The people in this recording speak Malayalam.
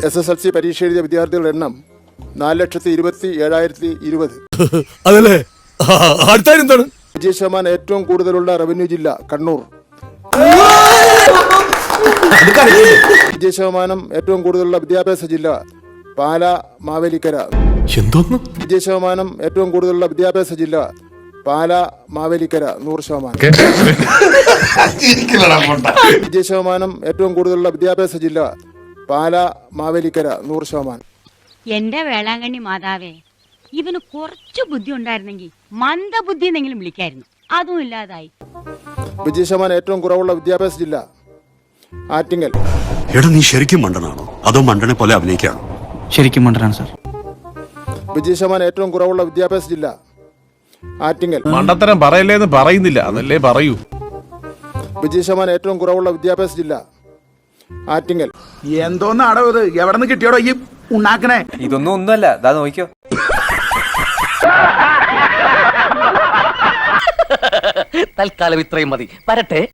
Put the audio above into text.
SSLC പരീക്ഷ എഴുതിയ വിദ്യാർത്ഥികളുടെ എണ്ണം 4,27,2020. അതല്ലേ അടുത്താണ് വിജയശതമാനം ഏറ്റവും കൂടുതലുള്ള റവന്യൂ ജില്ല കണ്ണൂർ. വിജയശതമാനം ഏറ്റവും കൂടുതലുള്ള വിദ്യാഭ്യാസ ജില്ല പാലാ മാവേലിക്കര. വിജയശതമാനം ഏറ്റവും കൂടുതലുള്ള വിദ്യാഭ്യാസ ജില്ല പാലാ മാവേലിക്കര 100%. വിജയശതമാനം ഏറ്റവും കൂടുതലുള്ള വിദ്യാഭ്യാസ ജില്ല പാലാ മാവേലിക്കര 100%. എന്റെ വേളാങ്കണ്ണി മാതാവേ, ഇവന് കുറച്ചു ബുദ്ധി ഉണ്ടായിരുന്നെങ്കിൽ മന്ദബുദ്ധി എന്നെങ്കിലും വിളിക്കായിരുന്നു. അതും ഇല്ലാതായി. വിജയശതമാനം ഏറ്റവും കുറവുള്ള വിദ്യാഭ്യാസ ജില്ല ആറ്റിങ്ങൽ. എടാ നീ ശരിക്കും മണ്ടനാണോ അതോ മണ്ടനെ പോലെ അഭിനയിക്കാണോ? ശരിക്കും മണ്ടനാണ് സാർ. വിജയശതമാനം ഏറ്റവും കുറവുള്ള വിദ്യാഭ്യാസ ജില്ല ആറ്റിങ്ങൽ. മണ്ടത്തരം പറയല്ലേന്ന് പറയുന്നില്ല, അതല്ലേ പറയൂ. വിജയശതമാനം ഏറ്റവും കുറവുള്ള വിദ്യാഭ്യാസ ജില്ല ആറ്റിങ്ങൽ. എന്തോന്നാടോ ഇത്? എവിടെ നിന്ന് കിട്ടിയോടോ ഈ ഉണ്ടാക്കണേ? ഇതൊന്നും ഒന്നുമല്ല, ദാ നോക്കിയോ. തൽക്കാലം ഇത്രയും മതി. വരട്ടെ.